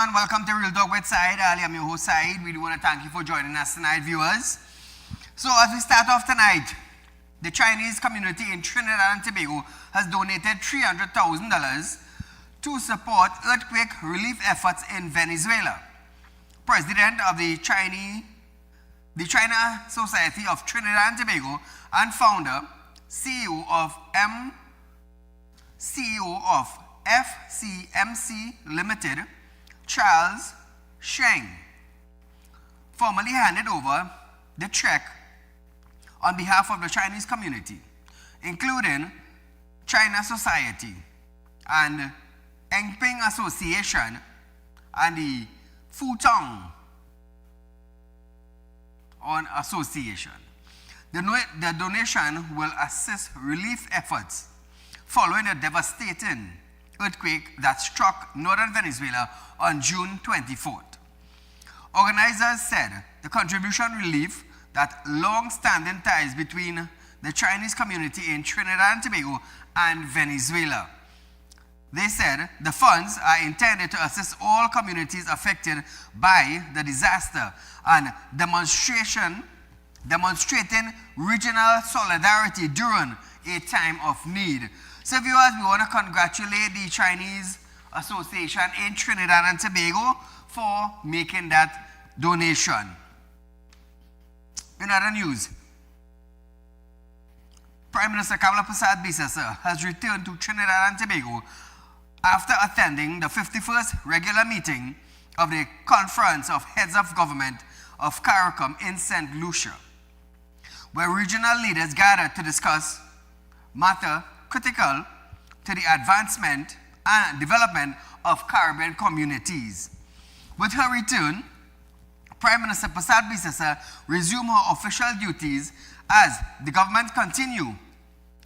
gentlemen, welcome to Real Talk with Saieed Ali. I'm your host, Saieed. We do want to thank you for joining us tonight, viewers. So as we start off tonight, the Chinese community in Trinidad and Tobago has donated $300,000 to support earthquake relief efforts in Venezuela. President of the China Society of Trinidad and Tobago and founder, CEO of FCMC Limited, Charles Sheng, formally handed over the check on behalf of the Chinese community, including China Society and Engping Association and the Futong Association. The donation will assist relief efforts following a devastating earthquake that struck northern Venezuela on June 24th. Organizers said the contribution relief that long-standing ties between the Chinese community in Trinidad and Tobago and Venezuela. They said the funds are intended to assist all communities affected by the disaster and demonstrating regional solidarity during a time of need. So viewers, we want to congratulate the Chinese Association in Trinidad and Tobago for making that donation. In other news, Prime Minister Kamala Prasad Bisasa has returned to Trinidad and Tobago after attending the 51st regular meeting of the Conference of Heads of Government of CARICOM in St. Lucia, where regional leaders gathered to discuss matters critical to the advancement and development of Caribbean communities. With her return, Prime Minister Prasad Bisasa resumed her official duties as the government continues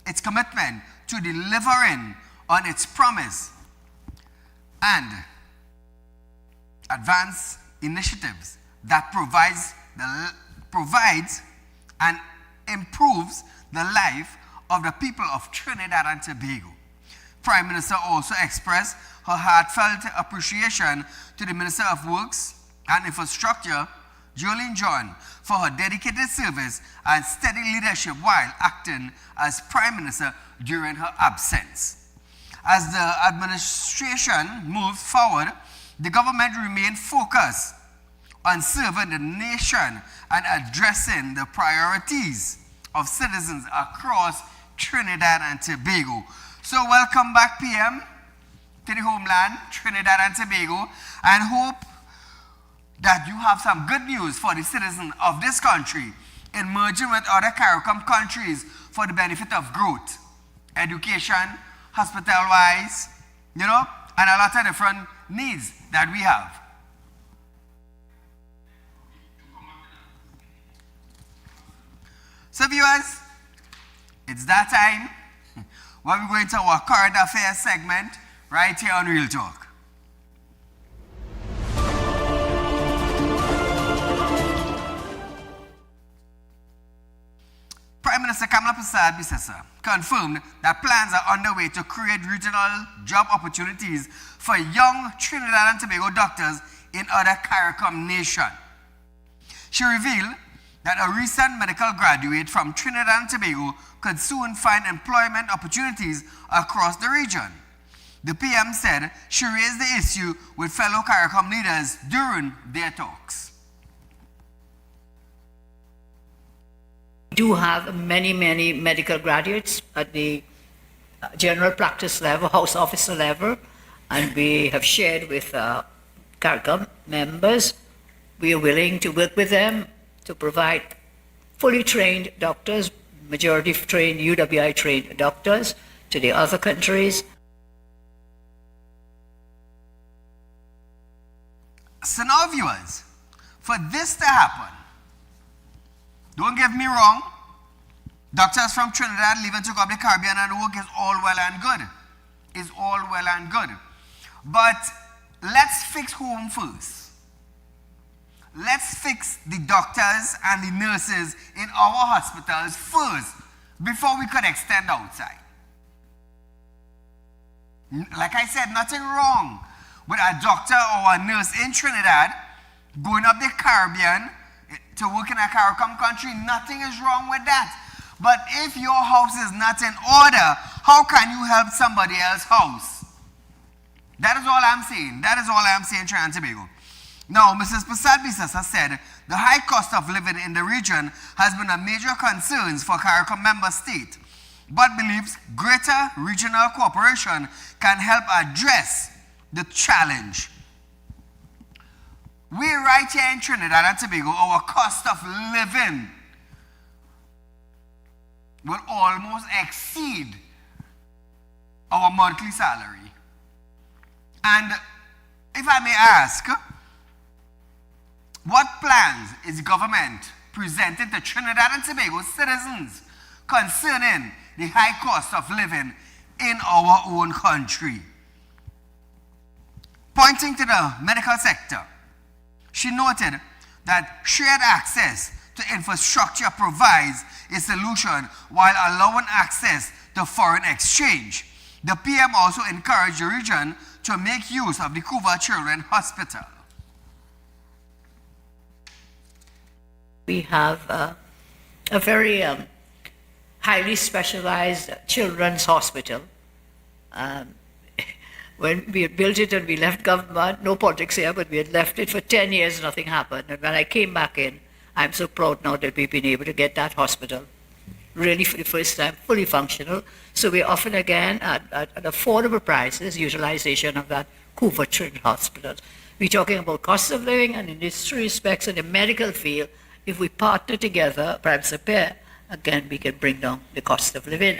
its commitment to delivering on its promise and advance initiatives that provides and improves the life of the people of Trinidad and Tobago. Prime Minister also expressed her heartfelt appreciation to the Minister of Works and Infrastructure, Jolene John, for her dedicated service and steady leadership while acting as Prime Minister during her absence. As the administration moved forward, the government remained focused on serving the nation and addressing the priorities of citizens across Trinidad and Tobago. So welcome back, PM, to the homeland, Trinidad and Tobago, and hope that you have some good news for the citizens of this country in merging with other CARICOM countries for the benefit of growth, education, hospital-wise, and a lot of different needs that we have. So viewers, it's that time where we're going to our current affairs segment right here on Real Talk. Prime Minister Kamala Prasad Bisasa confirmed that plans are underway to create regional job opportunities for young Trinidad and Tobago doctors in other CARICOM nations. She revealed that a recent medical graduate from Trinidad and Tobago could soon find employment opportunities across the region. The PM said she raised the issue with fellow CARICOM leaders during their talks. We do have many medical graduates at the general practice level, house officer level, and we have shared with CARICOM members. We are willing to work with them to provide fully trained doctors, majority trained, UWI trained doctors to the other countries. So now viewers, for this to happen, don't get me wrong, doctors from Trinidad leaving to go up the Caribbean and work is all well and good. Is all well and good. But let's fix home first. Let's fix the doctors and the nurses in our hospitals first before we could extend outside. Like I said, nothing wrong with a doctor or a nurse in Trinidad, going up the Caribbean to work in a CARICOM country, nothing is wrong with that. But if your house is not in order, how can you help somebody else's house? That is all I'm saying. That is all I'm saying, Trinidad and Tobago. Now, Mrs. Prasad Bisasa said the high cost of living in the region has been a major concern for CARICOM member state, but believes greater regional cooperation can help address the challenge. We right here in Trinidad and Tobago, our cost of living will almost exceed our monthly salary. And if I may ask, what plans is government presenting to Trinidad and Tobago citizens concerning the high cost of living in our own country? Pointing to the medical sector, she noted that shared access to infrastructure provides a solution while allowing access to foreign exchange. The PM also encouraged the region to make use of the Couva Children's Hospital. We have a very highly specialized children's hospital. When we had built it and we left government, no politics here, but we had left it for 10 years, nothing happened. And when I came back in, I'm so proud now that we've been able to get that hospital really for the first time, fully functional. So we're offering again at affordable prices, utilization of that Couva Children's Hospital. We're talking about cost of living, and in these three respects in the medical field, if we partner together, perhaps a pair, again, we can bring down the cost of living.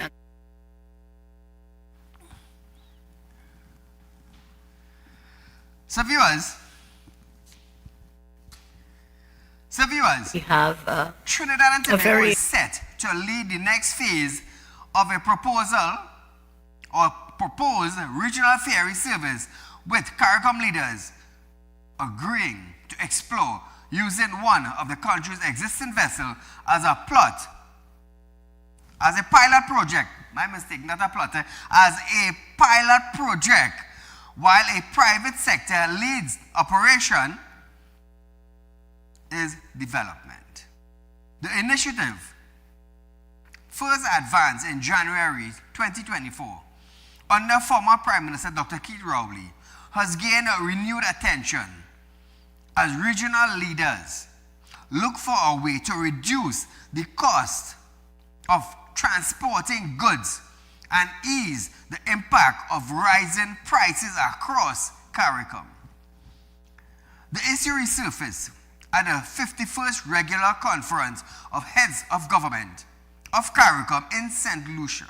So viewers, we have Trinidad and Tobago is set to lead the next phase of a proposal or proposed regional ferry service, with CARICOM leaders agreeing to explore using one of the country's existing vessels as a pilot project. My mistake, not a plot, as a pilot project, while a private sector leads operation is development. The initiative first advanced in January 2024 under former Prime Minister Dr. Keith Rowley has gained a renewed attention as regional leaders look for a way to reduce the cost of transporting goods and ease the impact of rising prices across CARICOM. The issue resurfaced at the 51st Regular Conference of Heads of Government of CARICOM in St. Lucia,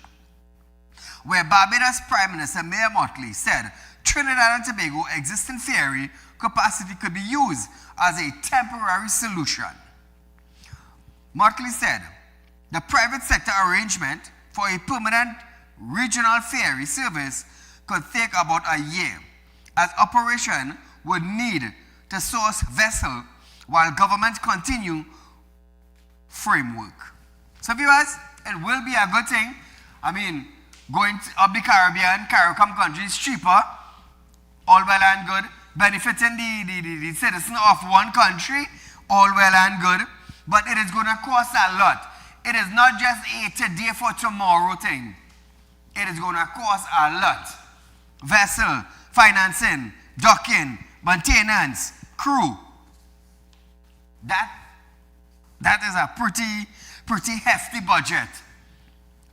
where Barbados Prime Minister Mayor Motley said Trinidad and Tobago existing ferry capacity could be used as a temporary solution. Motley said the private sector arrangement for a permanent regional ferry service could take about a year, as operation would need to source vessel while government continue framework. So viewers, it will be a good thing. I mean, going up the Caribbean, CARICOM countries cheaper, all well and good, benefiting the citizen of one country, all well and good, but it is going to cost a lot. It is not just a today for tomorrow thing. It is going to cost a lot. Vessel, financing, docking, maintenance, crew. That is a pretty hefty budget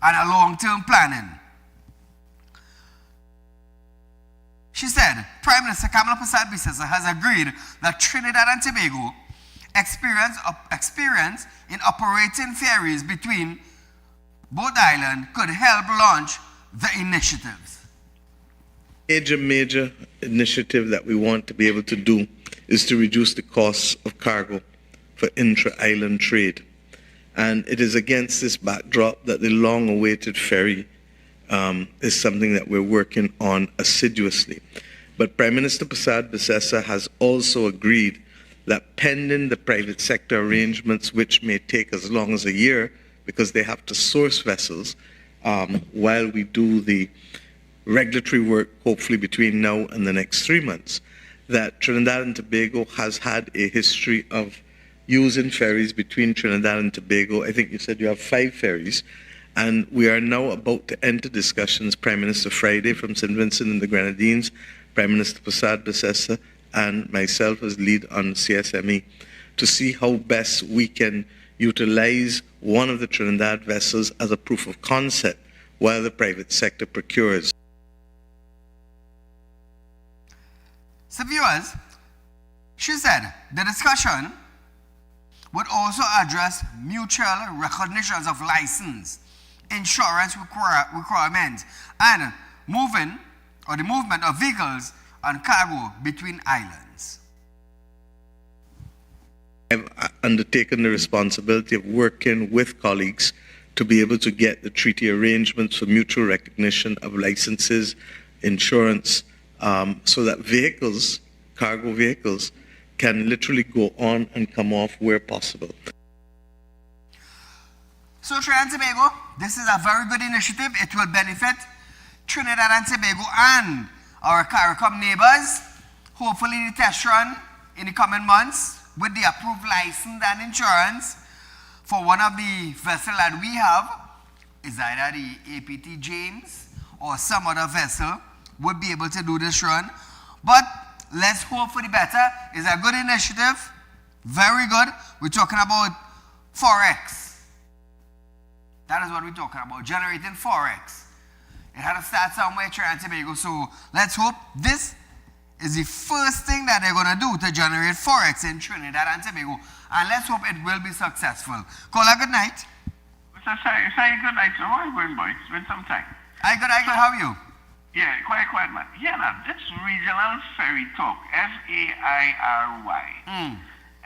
and a long-term planning. She said, Prime Minister Kamala Prasad Bisasa has agreed that Trinidad and Tobago experience in operating ferries between both islands could help launch the initiatives. Major initiative that we want to be able to do is to reduce the costs of cargo for intra-island trade. And it is against this backdrop that the long-awaited ferry is something that we're working on assiduously. But Prime Minister Prasad Bisasa has also agreed that pending the private sector arrangements, which may take as long as a year because they have to source vessels while we do the regulatory work, hopefully between now and the next 3 months, that Trinidad and Tobago has had a history of using ferries between Trinidad and Tobago. I think you said you have 5 ferries, and we are now about to enter discussions, Prime Minister Friday from St. Vincent and the Grenadines, Prime Minister Prasad Basessa, and myself as lead on CSME, to see how best we can utilize one of the Trinidad vessels as a proof of concept while the private sector procures. So viewers, she said the discussion would also address mutual recognitions of license, insurance requirements, and the movement of vehicles and cargo between islands. I've undertaken the responsibility of working with colleagues to be able to get the treaty arrangements for mutual recognition of licenses, insurance, so that vehicles, cargo vehicles, can literally go on and come off where possible. So Trinidad and Tobago, this is a very good initiative. It will benefit Trinidad and Tobago and our CARICOM neighbors. Hopefully the test run in the coming months with the approved license and insurance for one of the vessels that we have is either the APT James or some other vessel would be able to do this run. But let's hope for the better. It's a good initiative, very good. We're talking about Forex. That is what we're talking about, generating Forex. It had to start somewhere, Trinidad and Tobago, so let's hope this is the first thing that they're going to do to generate Forex in Trinidad and Tobago, and let's hope it will be successful. Caller, good night. Mr. Saieed, good night. So how are you going, boy? It's been some time. Hi, good, how are you? Yeah, quiet, man. Yeah, now, this regional ferry talk, F-A-I-R-Y.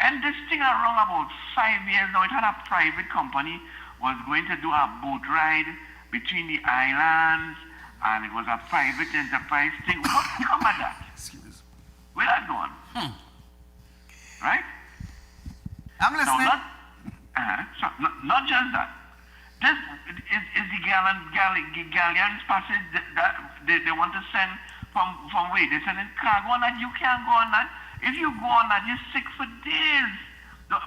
And this thing around about 5 years now, it had a private company was going to do a boat ride between the islands, and it was a private enterprise thing. What come of that? Excuse me. Where that going? Right? I'm listening. Not just that. This is the galleons passage that they want to send from where? They're sending cargo on that. You can't go on that. If you go on that, you're sick for days. Now,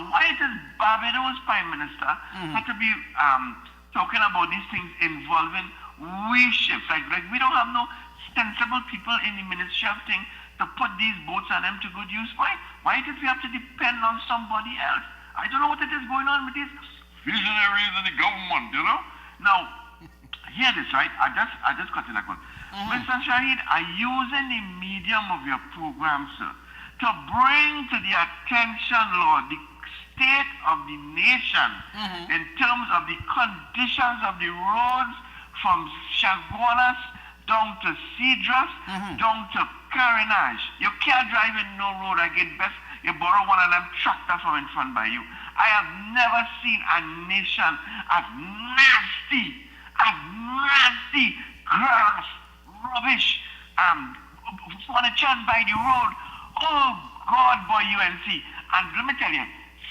why does Barbados Prime Minister have to be talking about these things involving we ships? Like we don't have no sensible people in the Ministry of Things to put these boats on them to good use. Why did we have to depend on somebody else? I don't know what it is going on with these visionaries in the government, you know? Now, hear this, right? I just cut in a call. Mr. Saieed, are using the medium of your program, sir, to bring to the attention, Lord, the state of the nation in terms of the conditions of the roads from Chaguanas down to Cedras, down to Carenage. You can't drive in no road again. Best you borrow one of them tractors from in front by you. I have never seen a nation as nasty, grass, rubbish, furniture by the road. Oh God, boy, UNC. And let me tell you,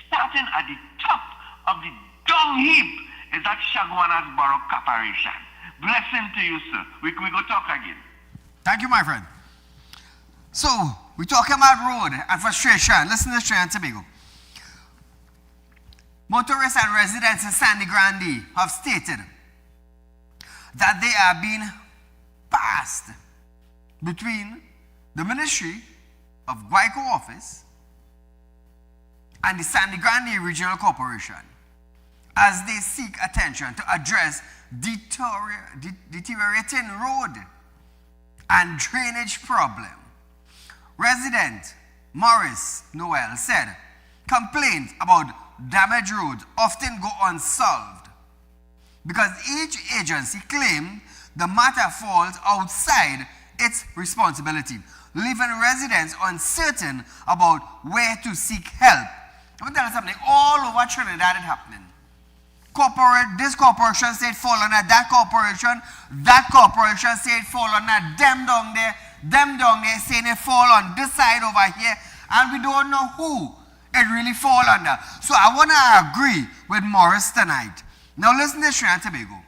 starting at the top of the dung heap is that Chaguanas Borough Corporation. Blessing to you, sir. We go talk again. Thank you, my friend. So, we're talking about road and frustration. Listen to Trinidad and Tobago. Motorists and residents in Sandy Grande have stated that they are being passed between the Ministry of Guaico Office and the Sandy Grande Regional Corporation as they seek attention to address deteriorating road and drainage problem. Resident Morris Noel said complaints about damaged roads often go unsolved because each agency claimed the matter falls outside its responsibility, leaving residents uncertain about where to seek help. Let me tell you something, all over Trinidad it's happening. This corporation said fall under that corporation said fall under them down there saying they fall on this side over here, and we don't know who it really fall under. So I want to agree with Morris tonight. Now listen to Trinidad and Tobago.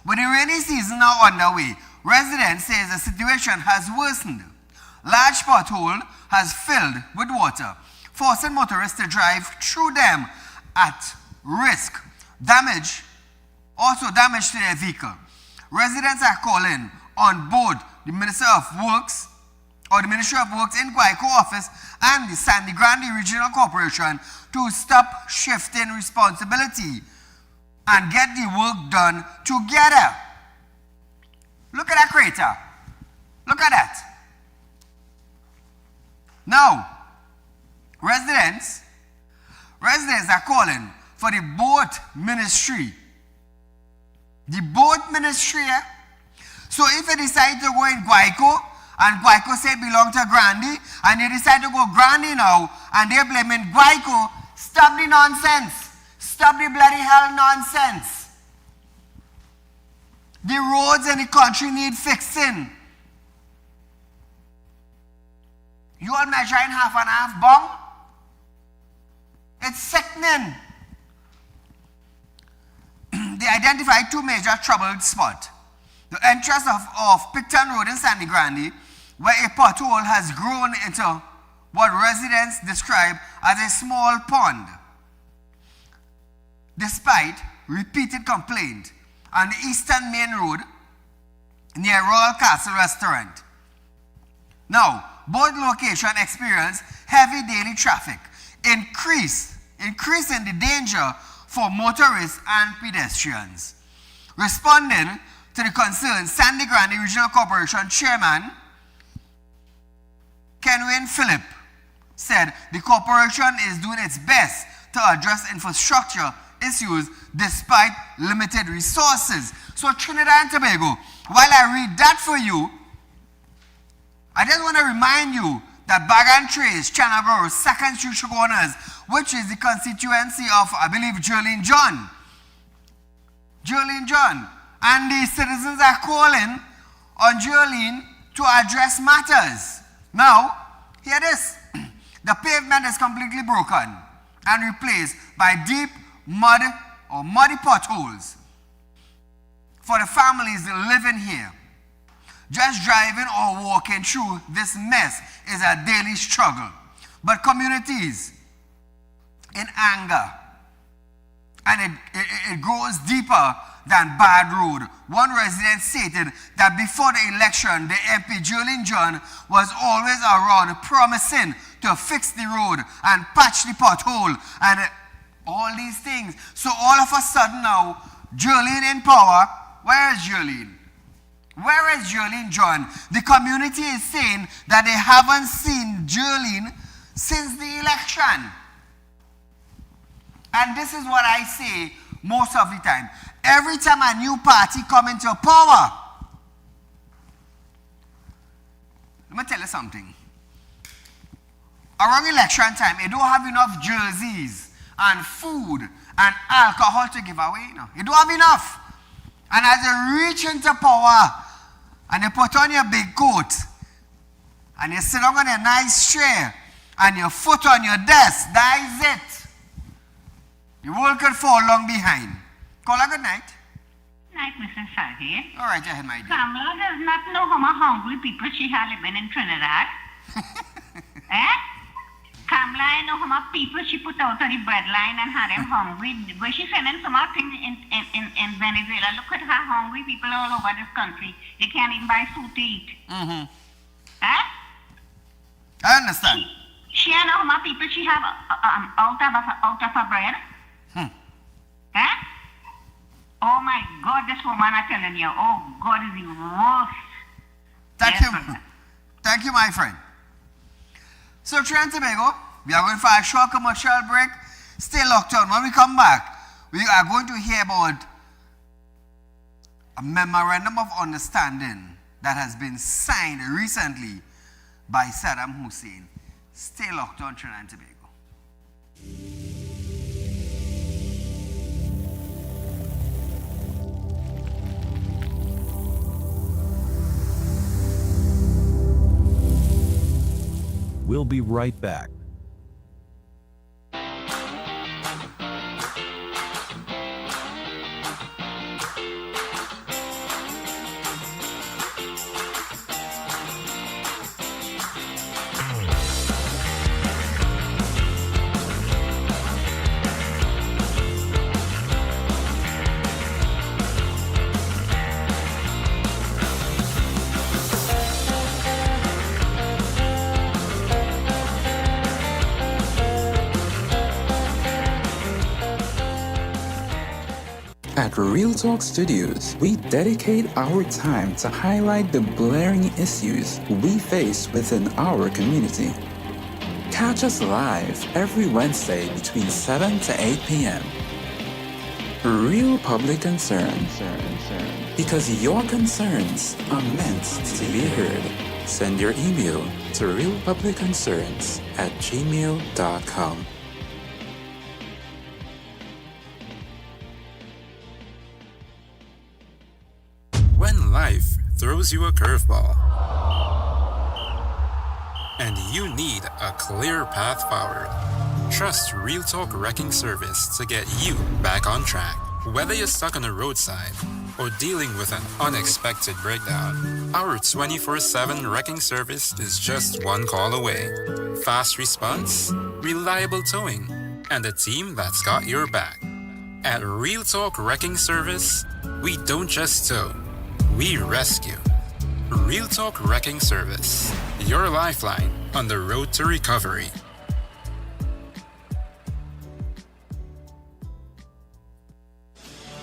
With the rainy season now underway, residents say the situation has worsened. Large pothole has filled with water, forcing motorists to drive through them at risk. Damage to their vehicle. Residents are calling on both the Ministry of Works in Guayco office and the Sandy Grande Regional Corporation to stop shifting responsibility and get the work done together. Look at that crater. Look at that. Now, residents are calling for the boat ministry. The boat ministry. So if they decide to go in Guayco, and Guayco say belong to Grande, and they decide to go Grande now, and they're blaming Guayco, stop the nonsense. Stop the bloody hell nonsense. The roads in the country need fixing. You all measuring half and half bong? It's sickening. They identified two major troubled spots. The entrance of Picton Road in Sandy Grande, where a pothole has grown into what residents describe as a small pond. Despite repeated complaint on the Eastern Main Road near Royal Castle Restaurant. Now, both locations experience heavy daily traffic, increasing the danger for motorists and pedestrians. Responding to the concern, Sandy Grande Regional Corporation Chairman Kenwin Phillip said the corporation is doing its best to address infrastructure issues despite limited resources. So Trinidad and Tobago, while I read that for you, I just want to remind you that Bagan Trace, Chanagoro, 2nd Street Shoguners, which is the constituency of, I believe, Jolene John. And the citizens are calling on Jolene to address matters. Now, hear this. The pavement is completely broken and replaced by deep muddy potholes for the families living here. Just driving or walking through this mess is a daily struggle. But communities in anger, and it grows deeper than bad road. One resident stated that before the election, the MP Jolene John was always around promising to fix the road and patch the pothole and all these things. So all of a sudden now, Jolene in power. Where is Jolene? Where is Jolene John? The community is saying that they haven't seen Jolene since the election. And this is what I say most of the time. Every time a new party come into power, let me tell you something. Around election time, they don't have enough jerseys and food and alcohol to give away. You know. You don't have enough. And as you reach into power and you put on your big coat and you sit down on a nice chair and your foot on your desk, that is it. The world could fall long behind. Call a good night. Night, Mr. Saieed. All right, ahead, my dear. Kamala does not know how many hungry people she has living in Trinidad. Eh? Kamala, I know how many people she put out on the breadline and had them hungry. Where she sending some more things in Venezuela. Look at how hungry people all over this country. They can't even buy food to eat. Mm-hmm. Eh? I understand. She know how many people she have out of her bread. Eh? Oh my God, this woman, I'm telling you, oh God is the worst. Thank you. Thank you, my friend. So, Trinidad and Tobago, we are going for a short commercial break. Stay locked on. When we come back, we are going to hear about a memorandum of understanding that has been signed recently by Saddam Hussein. Stay locked on, Trinidad and Tobago. We'll be right back. At Real Talk Studios, we dedicate our time to highlight the glaring issues we face within our community. Catch us live every Wednesday between 7 to 8 p.m. Real Public Concerns. Because your concerns are meant to be heard. Send your email to realpublicconcerns@gmail.com. When life throws you a curveball and you need a clear path forward, trust Real Talk Wrecking Service to get you back on track. Whether you're stuck on the roadside or dealing with an unexpected breakdown, our 24/7 wrecking service is just one call away. Fast response, reliable towing, and a team that's got your back. At Real Talk Wrecking Service, we don't just tow, we rescue. Real Talk Wrecking Service, your lifeline on the road to recovery.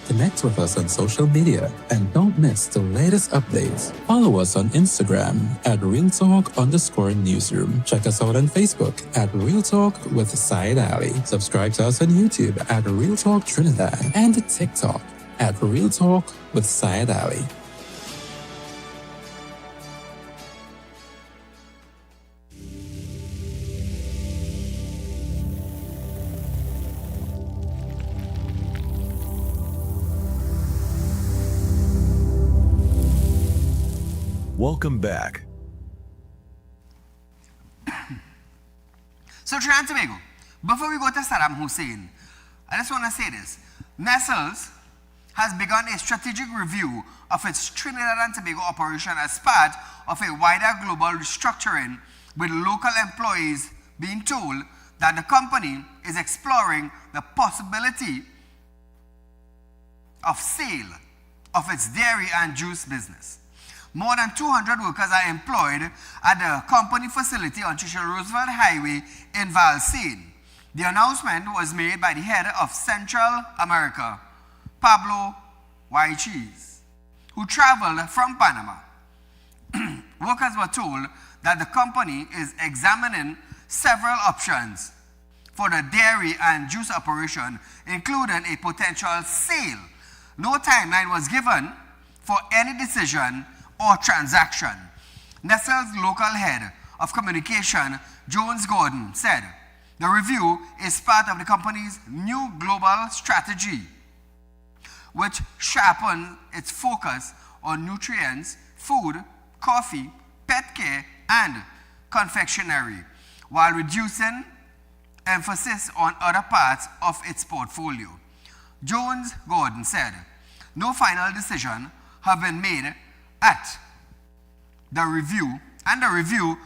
Connect with us on social media and don't miss the latest updates. Follow us on Instagram at RealTalk_Newsroom. Check us out on Facebook at Real Talk with Saieed Ali. Subscribe to us on YouTube at Real Talk Trinidad and TikTok at Real Talk with Saieed Ali. Welcome back. So Trinidad and Tobago, before we go to Saddam Hussein, I just want to say this. Nestles has begun a strategic review of its Trinidad and Tobago operation as part of a wider global restructuring, with local employees being told that the company is exploring the possibility of sale of its dairy and juice business. More than 200 workers are employed at the company facility on Churchill Roosevelt Highway in Valsine. The announcement was made by the head of Central America, Pablo Cheese, who traveled from Panama. Workers were told that the company is examining several options for the dairy and juice operation, including a potential sale. No timeline was given for any decision or transaction. Nestle's local head of communication, Jones Gordon, said the review is part of the company's new global strategy, which sharpens its focus on nutrients, food, coffee, pet care, and confectionery, while reducing emphasis on other parts of its portfolio. Jones Gordon said no final decision have been made at the review, and the review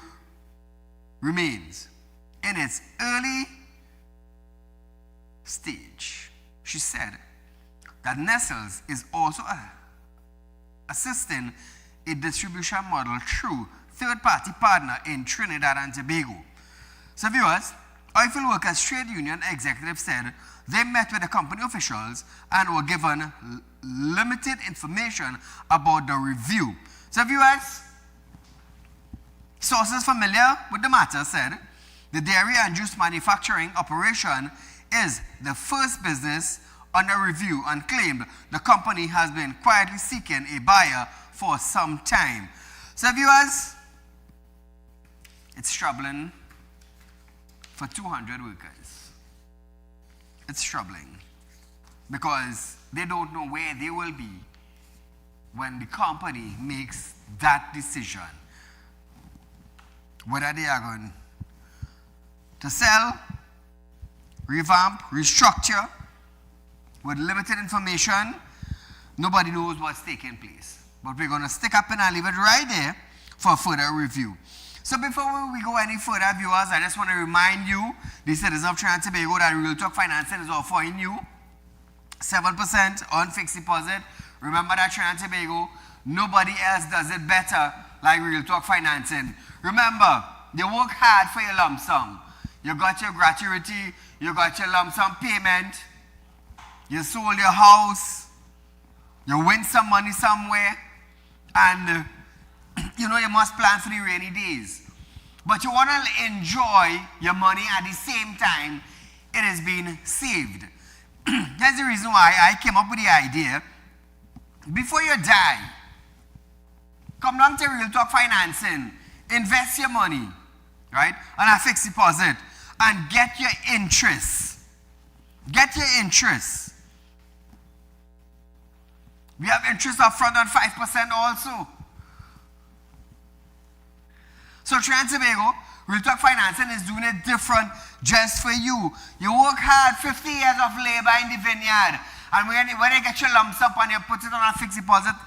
remains in its early stage. She said that Nestles is also assisting a distribution model through third-party partner in Trinidad and Tobago. So viewers, Oilfield Workers Trade Union executives said they met with the company officials and were given limited information about the review. So viewers, sources familiar with the matter said the dairy and juice manufacturing operation is the first business under review and claimed the company has been quietly seeking a buyer for some time. So viewers, it's troubling for 200 workers. It's troubling because they don't know where they will be when the company makes that decision. Whether they are going to sell, revamp, restructure with limited information, nobody knows what's taking place. But we're going to stick up and leave it right there for further review. So before we go any further, viewers, I just want to remind you, the citizens of Trinidad and Tobago, that Real Talk Financing is offering you 7% on fixed deposit. Remember that Trinidad and Tobago, nobody else does it better like Real Talk Financing. Remember, they work hard for your lump sum. You got your gratuity, you got your lump sum payment, you sold your house, You win some money somewhere, and you know you must plan for the rainy days. But you want to enjoy your money at the same time it is being saved. That's the reason why I came up with the idea. Before you die, come down to Real Talk Financing, invest your money, right, on a fixed deposit, and get your interest. Get your interest. We have interest up front on 5% also. So Trinidad and Tobago, Real Talk Financing is doing it different just for you. You work hard, 50 years of labor in the vineyard, and when you get your lumps up and you put it on a fixed deposit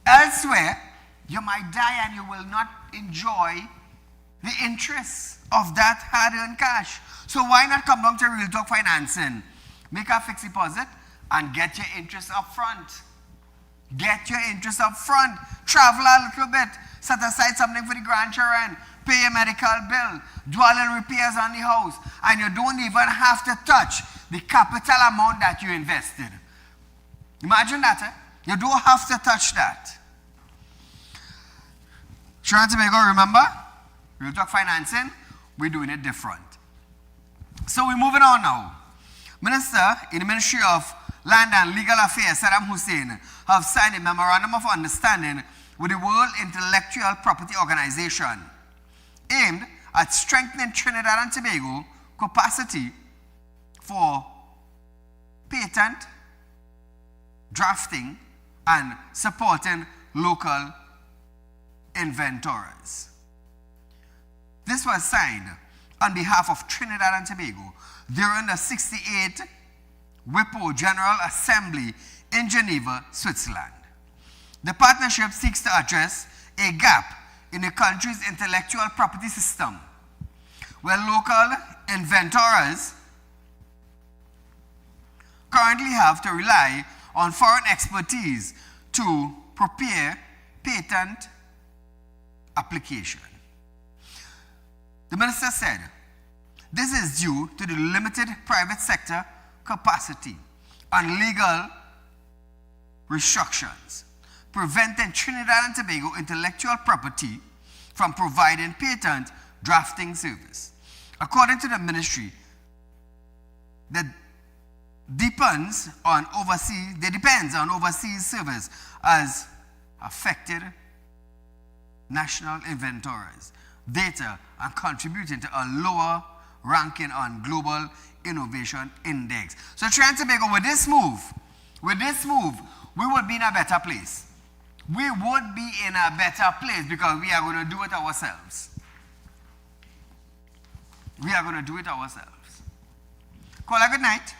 elsewhere, you might die and you will not enjoy the interest of that hard-earned cash. So why not come down to Real Talk Financing, make a fixed deposit, and get your interest up front. Get your interest up front. Travel a little bit. Set aside something for the grandchildren. Pay your medical bill. Do a little repairs on the house. And you don't even have to touch the capital amount that you invested. Imagine that, eh? You don't have to touch that. Trinidad and Tobago, remember? Real Talk Financing, we're doing it different. So we're moving on now. Minister in the Ministry of Land and Legal Affairs, Saddam Hussein, have signed a memorandum of understanding with the World Intellectual Property Organization aimed at strengthening Trinidad and Tobago capacity for patent drafting and supporting local inventors. This was signed on behalf of Trinidad and Tobago during the 68th WIPO General Assembly in Geneva, Switzerland. The partnership seeks to address a gap in the country's intellectual property system, where local inventors currently have to rely on foreign expertise to prepare patent application. The minister said, this is due to the limited private sector capacity and legal restrictions, preventing Trinidad and Tobago intellectual property from providing patent drafting service. According to the ministry, that depends on overseas service as affected national inventors data and contributing to a lower ranking on global innovation index. So Trinidad and Tobago, with this move, we would be in a better place. We would be in a better place because we are going to do it ourselves. We are going to do it ourselves. Caller, good night.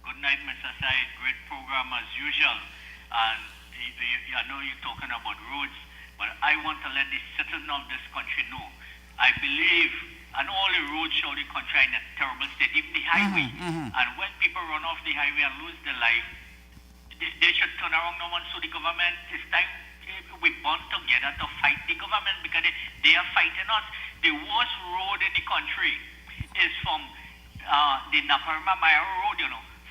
Good night, Mr. Said. Great program as usual. And I know you're talking about roads, but I want to let the citizens of this country know. I believe, and all the roads show the country are in a terrible state, even the highway. And when people run off the highway and lose their life, they should turn around now and sue the government. It's time we bond together to fight the government because they are fighting us. The worst road in the country is from the Naparima Maya Road,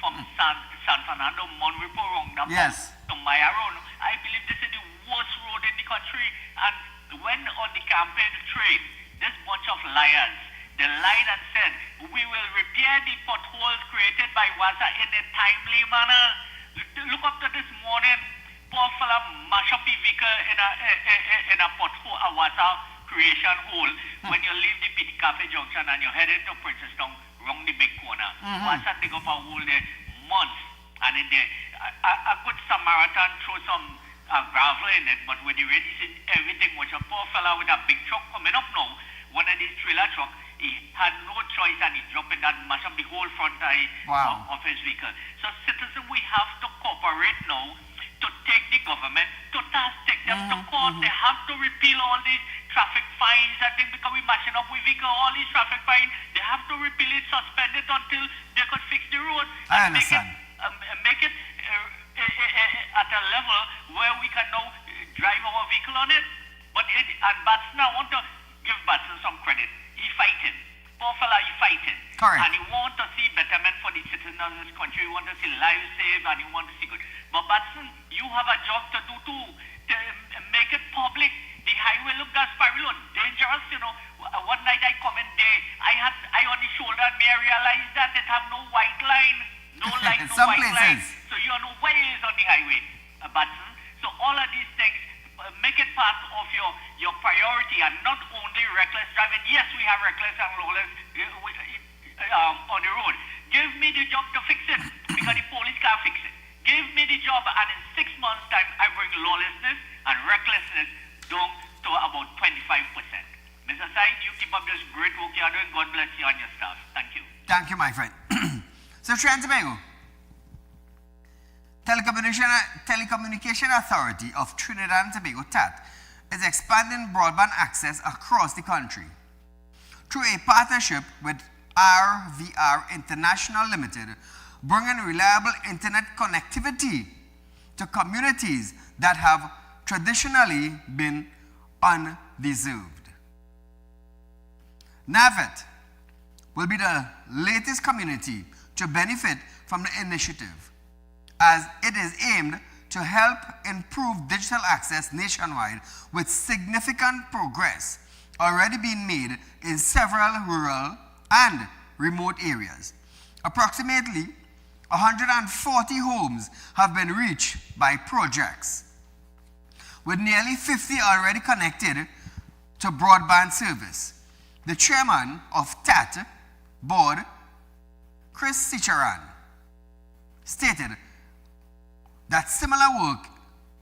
from San Fernando, Monrepo, yes, to Maya Road. I believe this is the worst road in the country. And when on the campaign trail, this bunch of liars, they lied and said, we will repair the potholes created by WASA in a timely manner. Look up to this morning, poor fella mash up the vehicle in a pothole, a WASA creation hole. When you leave the Pity Cafe Junction and you're headed to Princestown, wrong the big corner. WASA dig up a hole there months. And in there, a good Samaritan throw some gravel in it, but with the rainy season, everything was a poor fella with a big truck coming up now. One of these trailer truck, he had no choice and he dropped in that mash up the whole front tire of his vehicle. So citizens, we have to cooperate now to take the government to task, take them to court. They have to repeal all these traffic fines. I think because we're mashing up with vehicle, all these traffic fines, they have to repeal it, suspend it until they could fix the road. I understand. Make it at a level where we can now drive our vehicle on it. And Batson, I want to give Batson some credit. He's fighting. Poor fella, he's fighting. Correct. And he wants to see betterment for the citizens of this country. He wants to see lives saved and he wants to see good. But Batson, you have a job to do too, to make it public. The highway look that's very dangerous, you know. One night I come in there, I on the shoulder, and me I realized that it have no white line. No light, no Some white line. places. So you know where is on the highway, Batson. So all of these things, make it part of your priority and not only reckless driving. Yes, we have reckless and lawless on the road. Give me the job to fix it because the police can't fix it. Give me the job and in 6 months' time I bring lawlessness and recklessness down to about 25%. Mr. Said, you keep up this great work you are doing. God bless you and your staff. Thank you. Thank you, my friend. So, Trinidad and Tobago, Telecommunication Authority of Trinidad and Tobago, TAT, is expanding broadband access across the country. Through a partnership with RVR International Limited, bringing reliable internet connectivity to communities that have traditionally been undeserved. NAVET will be the latest community to benefit from the initiative, as it is aimed to help improve digital access nationwide, with significant progress already being made in several rural and remote areas. Approximately 140 homes have been reached by projects, with nearly 50 already connected to broadband service. The chairman of TAT board, Chris Sicharan, stated that similar work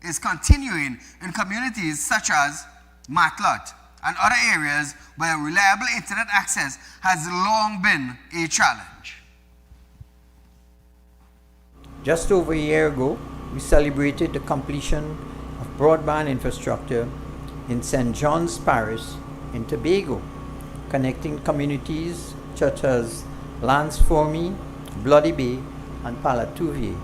is continuing in communities such as Matlot and other areas where reliable internet access has long been a challenge. Just over a year ago, we celebrated the completion of broadband infrastructure in St. John's Parish in Tobago, connecting communities such as Lansformy, Bloody Bay, and Palatuvier.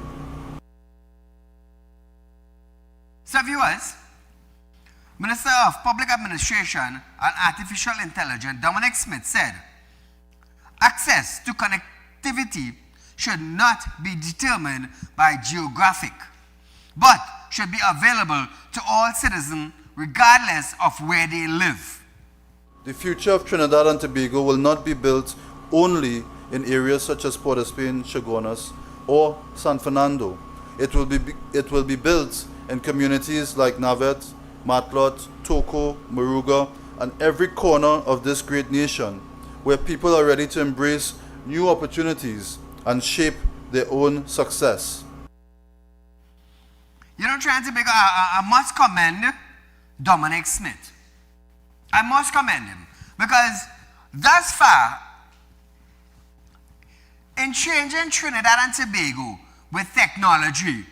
So viewers, Minister of Public Administration and Artificial Intelligence Dominic Smith said, access to connectivity should not be determined by geographic, but should be available to all citizens regardless of where they live. The future of Trinidad and Tobago will not be built only in areas such as Port of Spain, Chaguanas, or San Fernando. It will be built in communities like Navet, Matlot, Toko, Moruga, and every corner of this great nation, where people are ready to embrace new opportunities and shape their own success. You know, Trinidad and Tobago, I must commend Dominic Smith. I must commend him, because thus far, in changing Trinidad and Tobago with technology,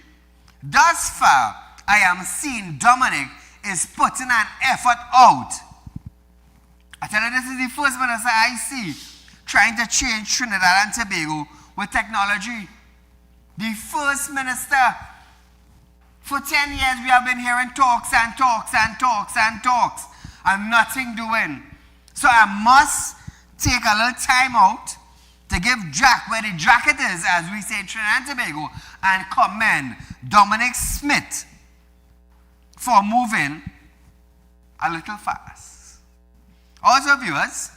thus far, I am seeing Dominic is putting an effort out. I tell you, this is the first minister I see trying to change Trinidad and Tobago with technology. The first minister. For 10 years, we have been hearing talks and talks and talks and talks, and nothing doing. So I must take a little time out to give Jack where the jacket is, as we say in Trinidad and Tobago, and commend Dominic Smith for moving a little fast. Also, viewers,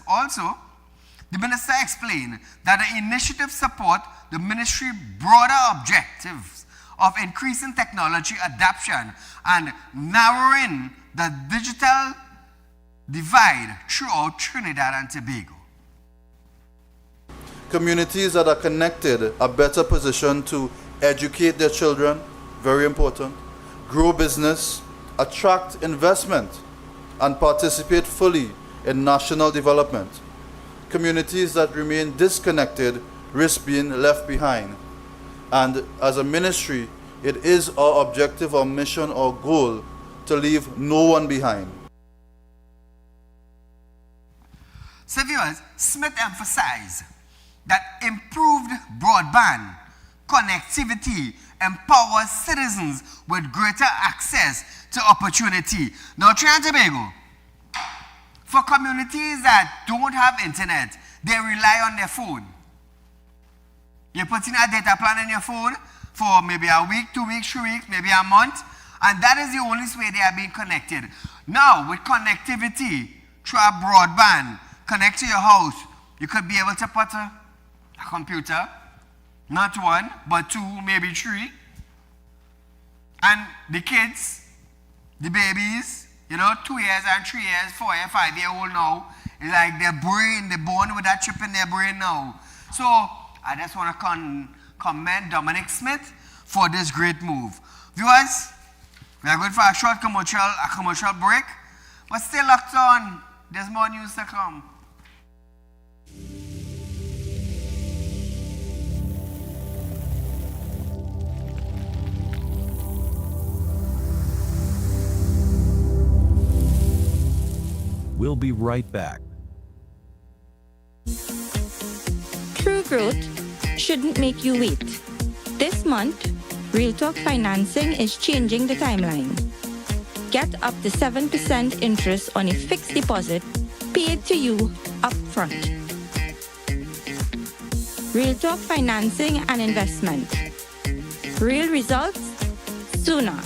the minister explained that the initiative support the ministry's broader objectives of increasing technology adoption and narrowing the digital divide throughout Trinidad and Tobago. Communities that are connected are better positioned to educate their children, very important, grow business, attract investment, and participate fully in national development. Communities that remain disconnected risk being left behind. And as a ministry, it is our objective or mission or goal to leave no one behind. So viewers, Smith emphasized that improved broadband connectivity empowers citizens with greater access to opportunity. Now, Trinidad and Tobago, for communities that don't have internet, they rely on their phone. You put in a data plan in your phone, for maybe a week, 2 weeks, 3 weeks, maybe a month, and that is the only way they are being connected. Now, with connectivity through a broadband, connect to your house, you could be able to put a computer, not one, but 2, maybe 3, and the kids, the babies, 2 years and 3 years, 4 years, 5 year old now, it's like their brain, they're born with that chip in their brain now. So, I just want to commend Dominic Smith for this great move. Viewers, we are going for a short commercial break, but stay locked on. There's more news to come. We'll be right back. True growth shouldn't make you wait. This month, Real Talk Financing is changing the timeline. Get up to 7% interest on a fixed deposit paid to you upfront. Real Talk Financing and Investment. Real results sooner.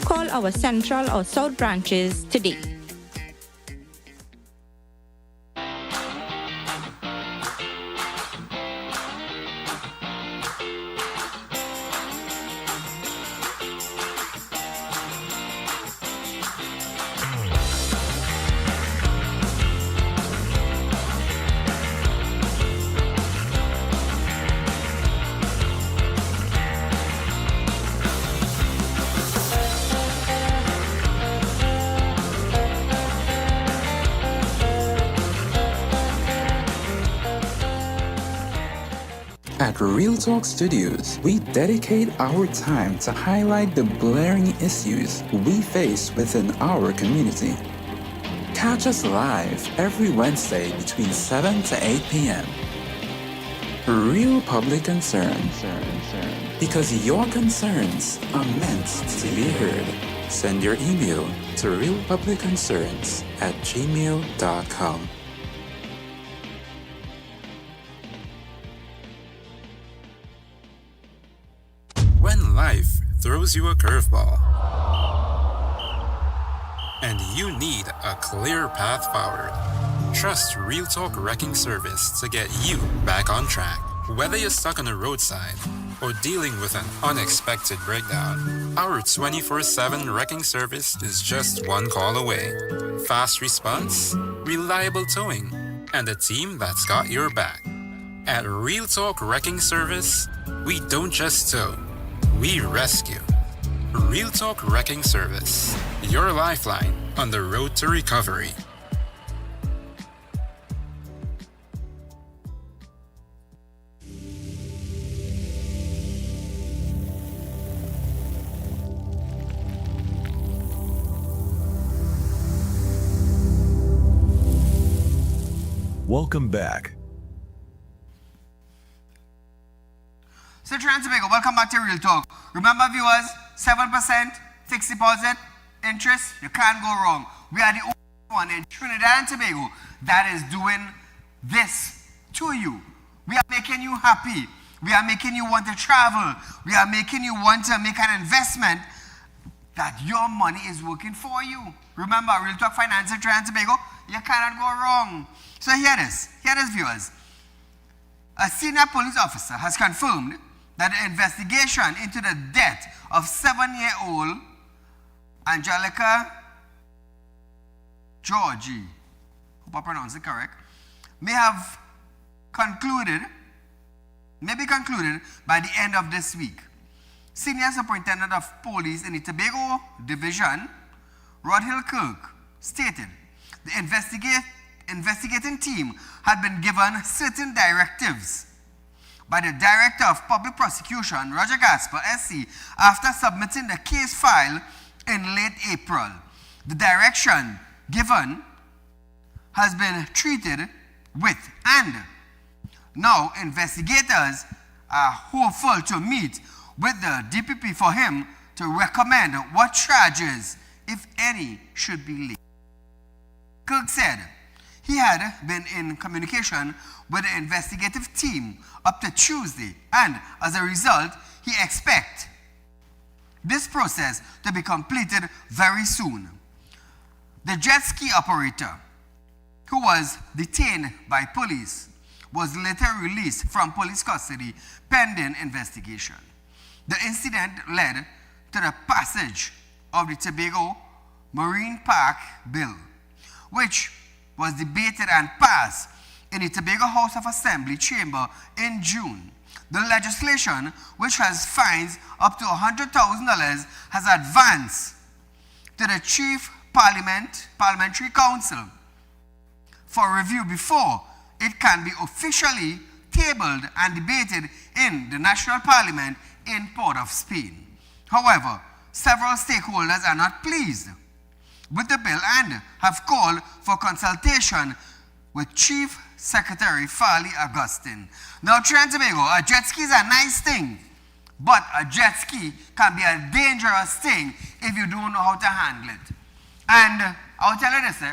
Call our Central or South branches today. At Real Talk Studios, we dedicate our time to highlight the blaring issues we face within our community. Catch us live every Wednesday between 7 to 8 p.m. Real Public Concerns. Because your concerns are meant to be heard. Send your email to realpublicconcerns@gmail.com. When life throws you a curveball and you need a clear path forward, trust Real Talk Wrecking Service to get you back on track. Whether you're stuck on the roadside or dealing with an unexpected breakdown, our 24/7 wrecking service is just one call away. Fast response, reliable towing, and a team that's got your back. At Real Talk Wrecking Service, we don't just tow, we rescue. Real Talk Wrecking Service, your lifeline on the road to recovery. Welcome back. So Trinidad and Tobago, welcome back to Real Talk. Remember viewers, 7% fixed deposit interest, you can't go wrong. We are the only one in Trinidad and Tobago that is doing this to you. We are making you happy. We are making you want to travel. We are making you want to make an investment that your money is working for you. Remember, Real Talk Finance in Trinidad and Tobago, you cannot go wrong. So here it is viewers. A senior police officer has confirmed that the investigation into the death of 7-year-old Angelica Georgie, hope I pronounced it correct, may be concluded by the end of this week. Senior Superintendent of Police in the Tobago Division, Rod Hill Kirk, stated the investigating team had been given certain directives by the Director of Public Prosecution, Roger Gasper, SC, after submitting the case file in late April. The direction given has been treated with, and now investigators are hopeful to meet with the DPP for him to recommend what charges, if any, should be laid. Kirk said he had been in communication with the investigative team up to Tuesday, and as a result, he expects this process to be completed very soon. The jet ski operator, who was detained by police, was later released from police custody pending investigation. The incident led to the passage of the Tobago Marine Park Bill, which was debated and passed in the Tobago House of Assembly chamber in June. The legislation, which has fines up to $100,000, has advanced to the Chief Parliamentary Council for review before it can be officially tabled and debated in the National Parliament in Port of Spain. However, several stakeholders are not pleased with the bill and have called for consultation with Chief Secretary Farley Augustine. Now, Trinidad and Tobago, a jet ski is a nice thing, but a jet ski can be a dangerous thing if you don't know how to handle it. And I'll tell you this,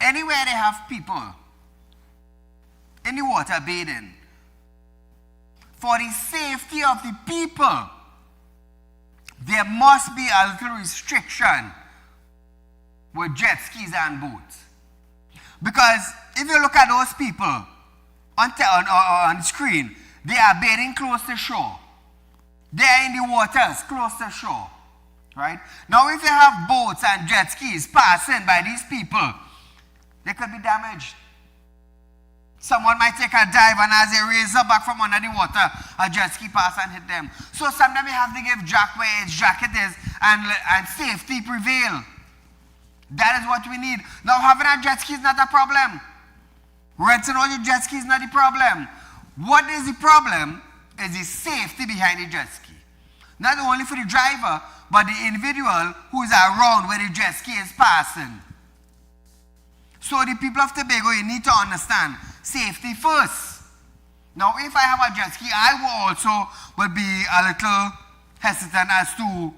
anywhere they have people in the water bathing, for the safety of the people, there must be a little restriction with jet skis and boats. Because if you look at those people on screen, they are bathing close to shore. They are in the waters close to shore. Right? Now if you have boats and jet skis passing by these people, they could be damaged. Someone might take a dive, and as they raise up back from under the water, a jet ski pass and hit them. So sometimes we have to give Jack where his jacket is and safety prevail. That is what we need. Now having a jet ski is not a problem. Renting all your jet ski is not the problem. What is the problem is the safety behind the jet ski. Not only for the driver, but the individual who is around where the jet ski is passing. So the people of Tobago, you need to understand safety first. Now, if I have a jet ski, I will also be a little hesitant as to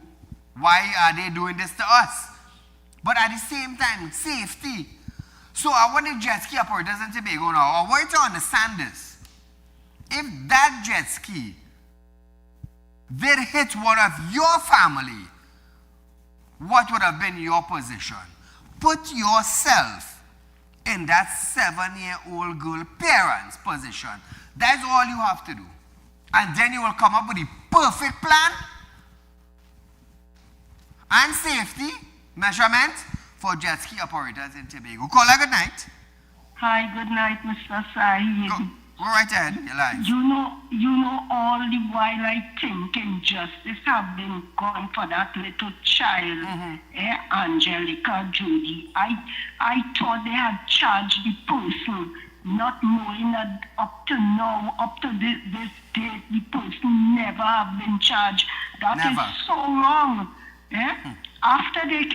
why are they doing this to us. But at the same time, safety. So I want the jet ski operators in Tobago now, I want you to understand this. If that jet ski did hit one of your family, what would have been your position? Put yourself in that 7-year-old girl parent's position. That's all you have to do. And then you will come up with the perfect plan and safety measurement for jet ski operators in Tobago. Caller, good night. Hi, good night, Mr. Saieed. Go right ahead, you're live. You know, all the while I think injustice have been going for that little child, Angelica Judy. I thought they had charged the person, not knowing that up to this date, the person never have been charged. That is so wrong. After they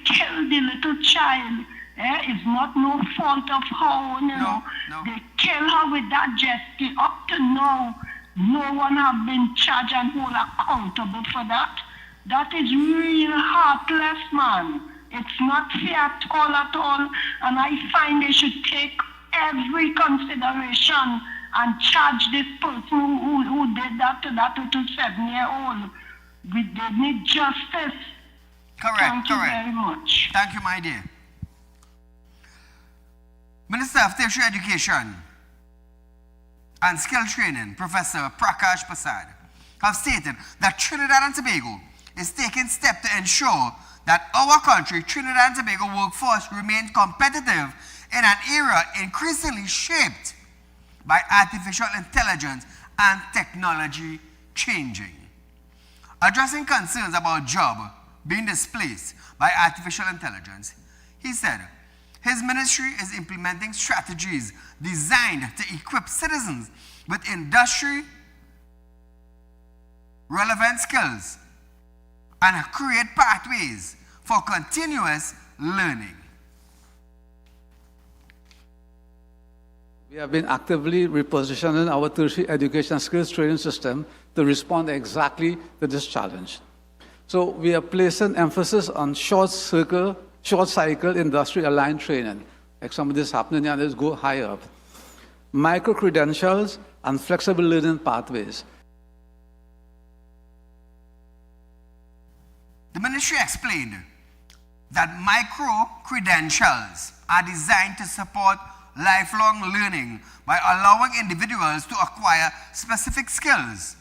killed the little child, it's not no fault of her own, No. They kill her with that jet ski. Up to now, no one have been charged and held accountable for that. That is real heartless, man. It's not fair at all. And I find they should take every consideration and charge this person who did that to that little 7-year-old. They need justice. Correct. Thank you very much. Thank you, my dear. Minister of Tertiary Education and Skill Training, Professor Prakash Prasad, have stated that Trinidad and Tobago is taking steps to ensure that our country, Trinidad and Tobago workforce, remains competitive in an era increasingly shaped by artificial intelligence and technology changing. Addressing concerns about jobs being displaced by artificial intelligence, he said, his ministry is implementing strategies designed to equip citizens with industry-relevant skills and create pathways for continuous learning. We have been actively repositioning our tertiary education skills training system to respond exactly to this challenge. So we are placing emphasis on short cycle industry aligned training. Like some of this happening here, let's go higher up. Micro credentials and flexible learning pathways. The ministry explained that micro credentials are designed to support lifelong learning by allowing individuals to acquire specific skills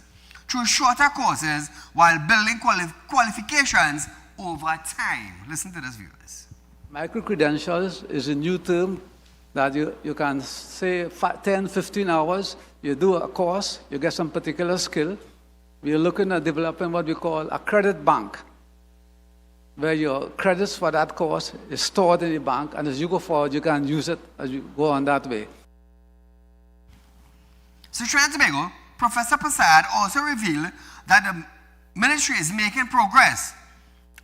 through shorter courses while building qualifications over time. Listen to this, viewers. Micro-credentials is a new term that you can say 10, 15 hours, you do a course, you get some particular skill. We are looking at developing what we call a credit bank, where your credits for that course is stored in the bank, and as you go forward, you can use it as you go on that way. So Trinidad and Tobago, Professor Prasad also revealed that the ministry is making progress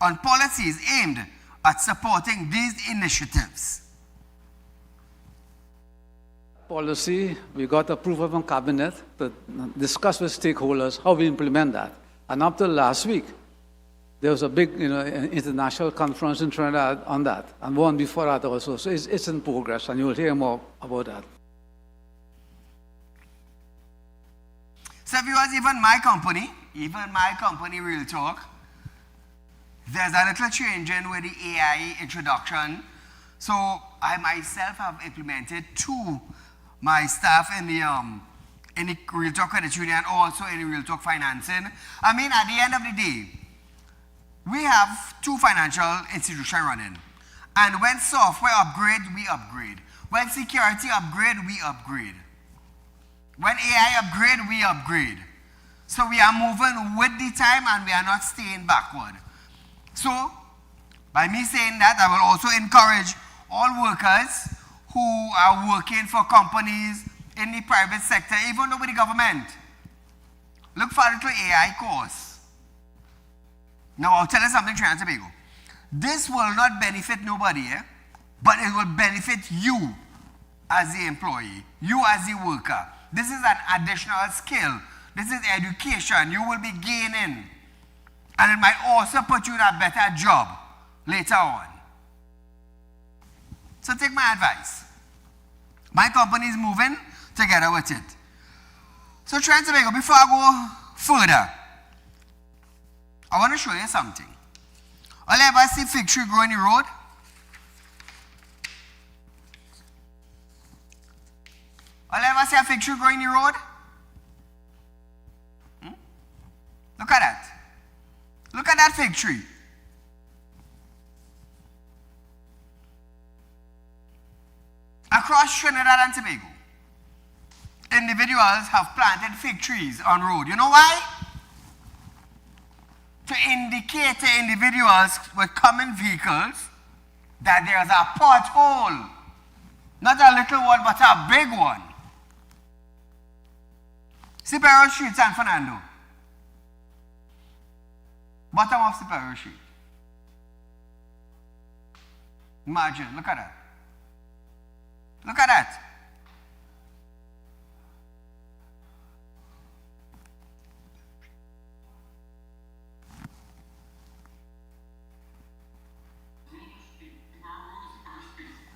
on policies aimed at supporting these initiatives. Policy, we got approval from Cabinet to discuss with stakeholders how we implement that. And up to last week, there was a big international conference in Trinidad on that, and one before that also. So it's in progress, and you'll hear more about that. So viewers, even my company, Real Talk, there's a little change in with the AI introduction. So I myself have implemented to my staff in the Real Talk Credit Union and also in the Real Talk Financing. I mean, at the end of the day, we have 2 financial institutions running. And when software upgrade, we upgrade. When security upgrade, we upgrade. When AI upgrade, we upgrade. So we are moving with the time and we are not staying backward. So, by me saying that, I will also encourage all workers who are working for companies in the private sector, even though with the government, look for a little AI course. Now, I'll tell you something, Trinidad and Tobago. This will not benefit nobody, but it will benefit you as the employee, you as the worker. This is an additional skill. This is education you will be gaining. And it might also put you in a better job later on. So take my advice. My company is moving together with it. So Trinidad and Tobago, before I go further, I want to show you something. All you ever see fig tree grow in the road? All you ever see a fig tree grow in the road? Look at that. Look at that fig tree. Across Trinidad and Tobago, individuals have planted fig trees on road. You know why? To indicate to individuals with coming vehicles that there's a pothole. Not a little one, but a big one. Superior Street, San Fernando. Bottom of Superior Street. Imagine, look at that. Look at that.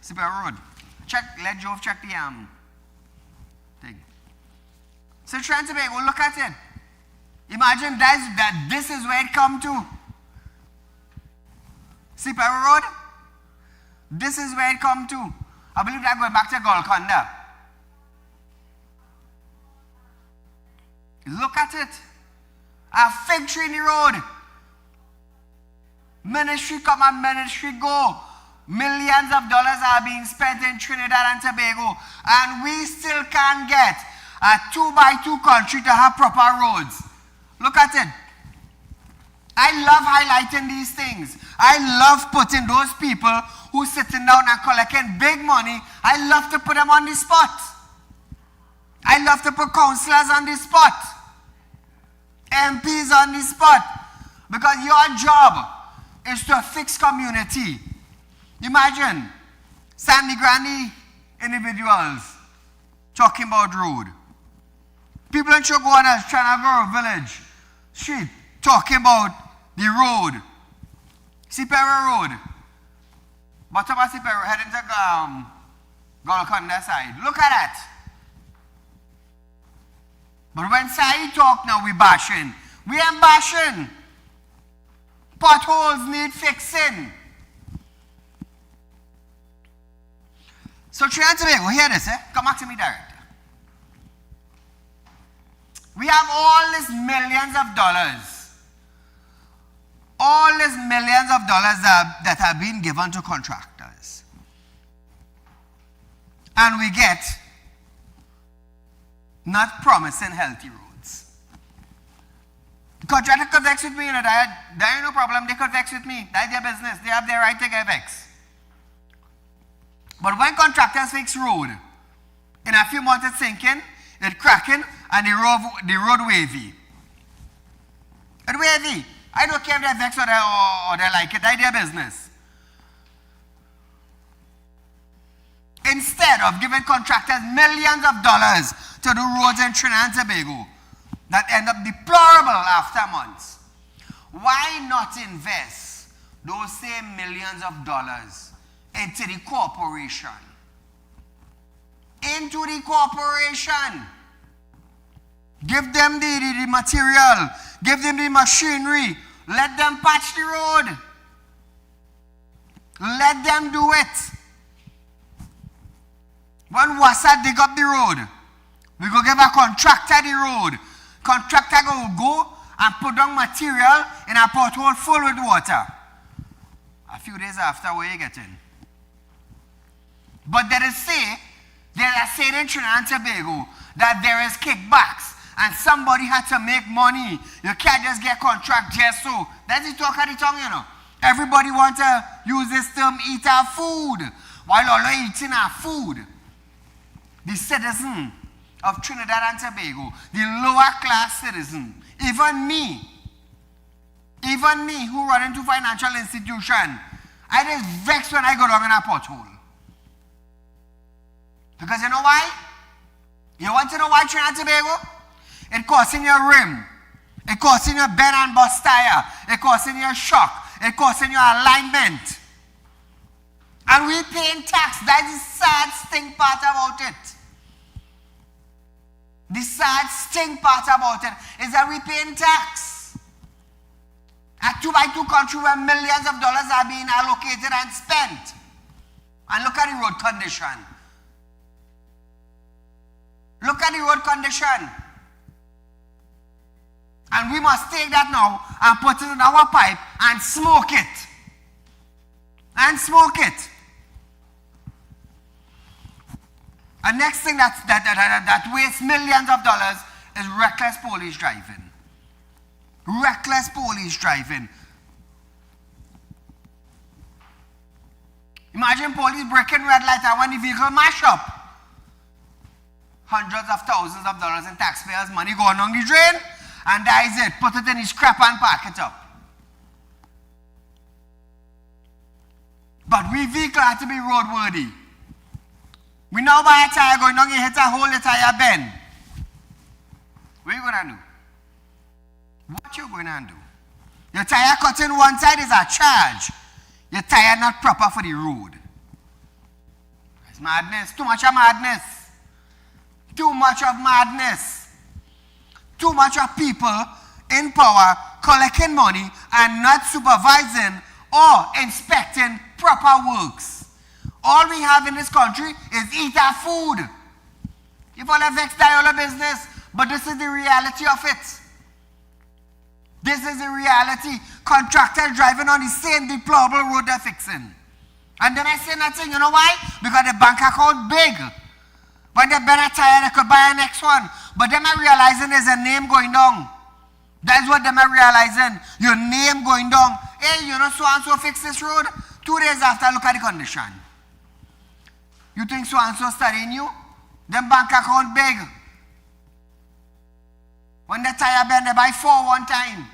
Superior Road. Let Jove check the thing. So Trinidad and Tobago, look at it. Imagine that this is where it come to. Superior Road. This is where it come to. I believe they're going back to Golconda. Look at it. A fig tree in the road. Ministry come and ministry go. Millions of dollars are being spent in Trinidad and Tobago, and we still can't get a 2x2 country to have proper roads. Look at it. I love highlighting these things. I love putting those people who sitting down and collecting big money, I love to put them on the spot. I love to put councillors on the spot, MPs on the spot, because your job is to fix community. Imagine Sandy Granny individuals talking about road. People in Chogwana, Chanagoro village, street, talking about the road, Sipero Road, bottom of Sipero, heading to Golconda side. Look at that. But when Saieed talk now, we bashing. We ain't bashing. Potholes need fixing. So Trinidad and Tobago, hear this, eh? Come back to me, director. We have all these millions of dollars. All these millions of dollars that have been given to contractors. And we get not promising healthy roads. The contractor could vex with me, there ain't no problem, they could vex with me. That's their business, they have their right to get vexed. But when contractors fix road, in a few months it's sinking, it's cracking, and the road wavy. It's wavy. I don't care if they're vexed or they like it, that's their business. Instead of giving contractors millions of dollars to do roads in Trinidad and Tobago that end up deplorable after months, why not invest those same millions of dollars into the corporation? Into the corporation. Give them the material, give them the machinery, let them patch the road. Let them do it. When Wassa dig up the road, we go give a contractor the road. Contractor go and put down material in a pothole full with water. A few days after, where you get in? But there is saying in Trinidad and Tobago that there is kickbacks and somebody had to make money. You can't just get contract just so. That's the talk of the tongue, you know. Everybody wants to use this term, eat our food, while all eating our food. The citizen of Trinidad and Tobago, the lower class citizen, even me who run into financial institution, I just vex when I go down in a pothole. Because you know why? You want to know why Trinidad and Tobago? It costing your rim. It costing your bend and bust tire. It costing your shock. It costing your alignment. And we paying tax. That's the sad stink part about it. The sad stink part about it is that we paying tax. A 2x2 country where millions of dollars are being allocated and spent. And look at the road condition. Look at the road condition. And we must take that now and put it in our pipe and smoke it. And smoke it. And next thing that wastes millions of dollars is reckless police driving. Reckless police driving. Imagine police breaking red light and when the vehicle mash up. Hundreds of thousands of dollars in taxpayers' money going on the drain. And that is it. Put it in the scrap and pack it up. But we vehicle have to be roadworthy. We now buy a tire going down, you hit a hole, the tire bend. What are you going to do? What you going to do? Your tire cut in one side is a charge. Your tire not proper for the road. It's madness. Too much of madness. Too much of madness. Too much of people in power collecting money and not supervising or inspecting proper works. All we have in this country is eat our food. You all have vexed all the business, but this is the reality of it. This is the reality. Contractors driving on the same deplorable road they're fixing. And then I say nothing, you know why? Because the bank account big. When they bend a tire, they could buy a next one. But them are realizing there's a name going down. That's what them are realizing. Your name going down. Hey, you know so-and-so fix this road? 2 days after, look at the condition. You think so-and-so studying you? Them bank account big. When the tire bend, they buy 4 one time.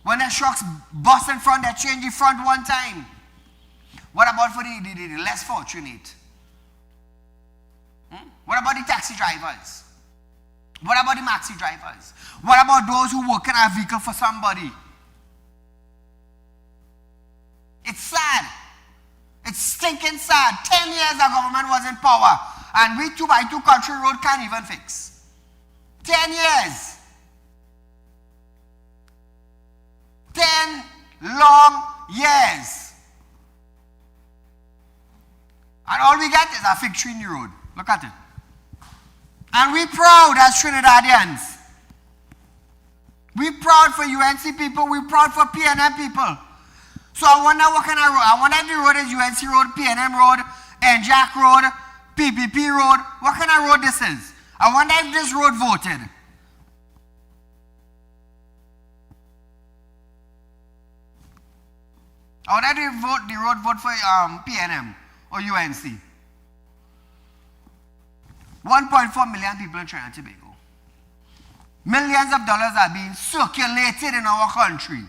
When the shocks bust in front, they change the front one time. What about for the less fortunate? What about the taxi drivers? What about the maxi drivers? What about those who work in a vehicle for somebody? It's sad. It's stinking sad. 10 years the government was in power, and we 2x2 country road can't even fix. 10 years. 10 long years. And all we get is a fig tree in the road. Look at it. And we proud as Trinidadians. We proud for UNC people. We proud for PNM people. So I wonder what kind of road. I wonder if the road is UNC road, PNM road, NJAC road, PPP road. What kind of road this is? I wonder if this road voted. I wonder if the road vote for PNM or UNC. 1.4 million people in Trinidad and Tobago. Millions of dollars are being circulated in our country.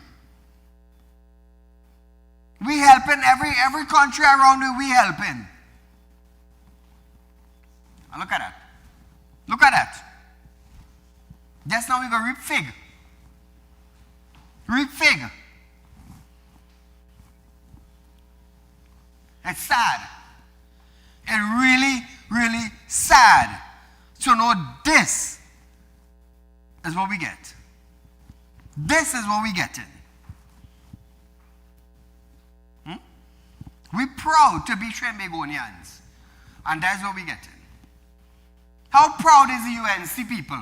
We helping every country around you, we helping. And look at that. Look at that. Just now we go reap fig. Reap fig. It's sad. It's really, really sad to know this is what we get. This is what we get in. We're proud to be Trinbagonians, and that's what we get in. How proud is the UNC people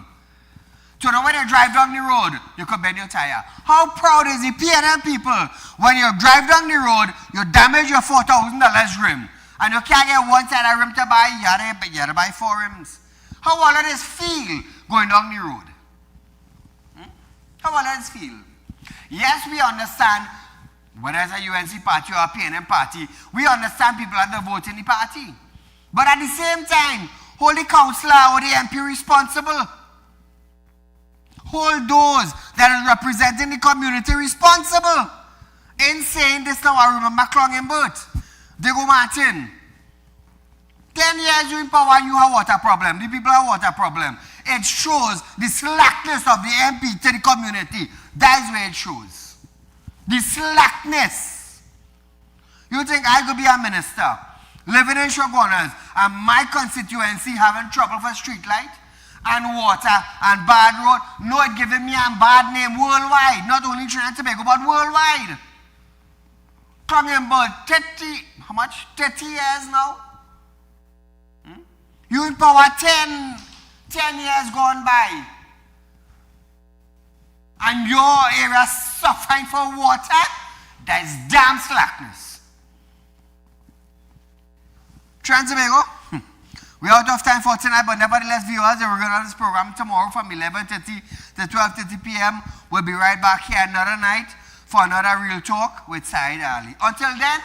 to know when you drive down the road, you could bend your tire? How proud is the PNM people when you drive down the road, you damage your $4,000 rim, and you can't get one side of rim to buy, you have to buy 4 rims. How will it feel going down the road? How will it feel? Yes, we understand, whether it's a UNC party or a PNM party, we understand people are the vote in the party. But at the same time, hold the councillor or the MP responsible. Hold those that are representing the community responsible. In saying this now, I remember Clong and Burt. Diego Martin. 10 years you in power, you have water problem. The people have water problem. It shows the slackness of the MP to the community. That is where it shows. The slackness. You think I could be a minister, living in Shogunas, and my constituency having trouble for street light and water and bad road? No, it giving me a bad name worldwide, not only in Trinidad and Tobago, but worldwide. Talking about 30, how much? 30 years now? You in power 10 years gone by. And your area suffering for water? That is damn slackness. Trinidad and Tobago, we're out of time for tonight, but nevertheless, viewers, we're going to have this program tomorrow from 11:30 to 12:30 p.m. We'll be right back here another night for another Real Talk with Saieed Ali. Until then,